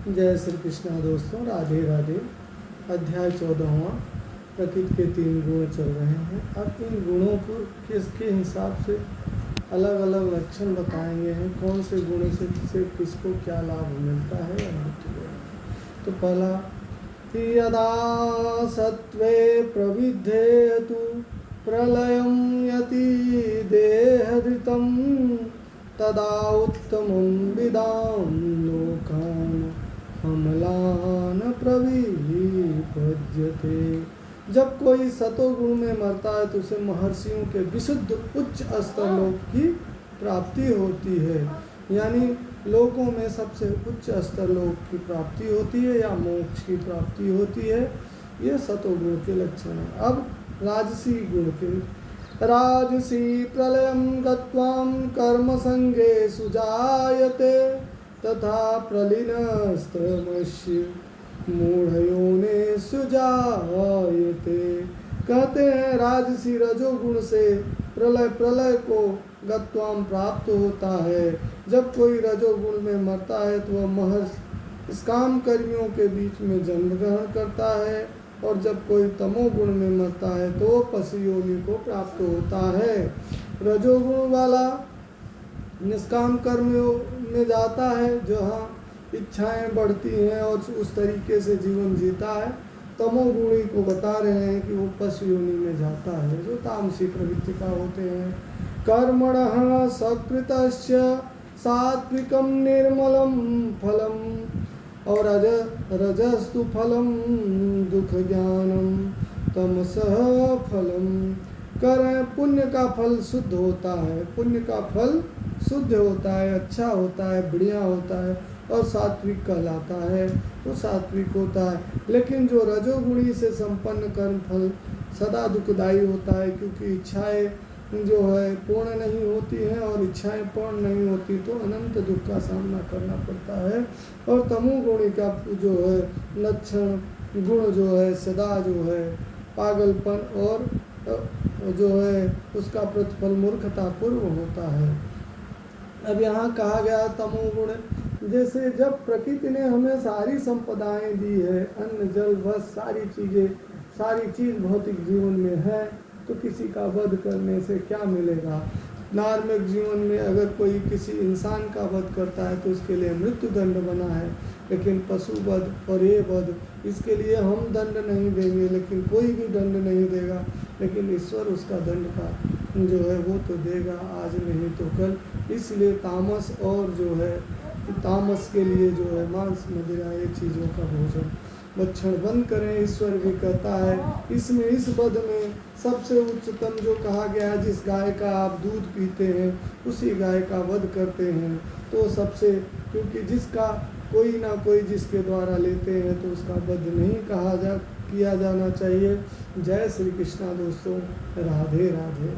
जय श्री कृष्णा दोस्तों, राधे राधे। अध्याय 14वां, प्रकृति के 3 गुण चल रहे हैं। अब इन गुणों को किसके हिसाब से अलग अलग लक्षण बताएंगे हैं, कौन से गुण से किसको क्या लाभ मिलता है या मृत्यु। तो पहला, यदा सत्वे प्रविद्धेतु प्रलयं यति देहधृतं तदा उत्तमं विदां लोकान् अमलान प्रविपद्यते। जब कोई सतोगुण में मरता है तो उसे महर्षियों के विशुद्ध उच्च स्तर लोक की प्राप्ति होती है, यानी लोकों में सबसे उच्च स्तर लोक की प्राप्ति होती है या मोक्ष की प्राप्ति होती है। ये सतोगुण के लक्षण है। अब राजसी गुण के, राजसी प्रलयं गत्वां कर्म संगे सुजायते तथा प्रलीनस्तमस्य मूढ़योने सुजायते। कहते हैं राजसी रजोगुण से प्रलय को गत्वाम प्राप्त होता है। जब कोई रजोगुण में मरता है तो वह महर्षि काम कर्मियों के बीच में जन्म ग्रहण करता है, और जब कोई तमोगुण में मरता है तो पशु योनि को प्राप्त होता है। रजोगुण वाला निष्काम कर्म में जाता है, जहाँ इच्छाएं बढ़ती हैं और उस तरीके से जीवन जीता है। तमोगुणी को बता रहे हैं कि वो पशु योनि में जाता है, जो तामसी प्रवृत्ति का होते हैं। कर्मणः सकृतस्य सात्विकं निर्मलं फलम और रजस्तु फलम दुख ज्ञानम तमसः फलम। करें पुण्य का फल शुद्ध होता है, पुण्य का फल शुद्ध होता है, अच्छा होता है, बढ़िया होता है और सात्विक कहलाता है, तो सात्विक होता है। लेकिन जो रजोगुणी से संपन्न कर्म फल सदा दुखदायी होता है, क्योंकि इच्छाएं जो है पूर्ण नहीं होती हैं, और इच्छाएं पूर्ण नहीं होती तो अनंत दुख का सामना करना पड़ता है। और तमोगुणी का जो है लक्षण गुण जो है सदा जो है पागलपन और जो है उसका प्रतिफल मूर्खता पूर्व होता है। अब यहाँ कहा गया तमोगुण, जैसे जब प्रकृति ने हमें सारी संपदाएं दी है, अन्न जल वस्त्र सारी चीज़ भौतिक जीवन में है, तो किसी का वध करने से क्या मिलेगा। धार्मिक जीवन में अगर कोई किसी इंसान का वध करता है तो उसके लिए मृत्यु दंड बना है, लेकिन पशु वध और ये वध इसके लिए हम दंड नहीं देंगे, लेकिन कोई भी दंड नहीं देगा। लेकिन ईश्वर उसका दंड का जो है वो तो देगा, आज नहीं तो कल। इसलिए तामस और जो है तामस के लिए जो है मांस मदिरा ये चीज़ों का भोजन भक्षण बंद करें। ईश्वर भी कहता है इसमें, इस वध में सबसे उच्चतम जो कहा गया है, जिस गाय का आप दूध पीते हैं उसी गाय का वध करते हैं, तो सबसे, क्योंकि जिसका कोई ना कोई जिसके द्वारा लेते हैं तो उसका वध नहीं किया जाना चाहिए। जय श्री कृष्णा दोस्तों, राधे राधे।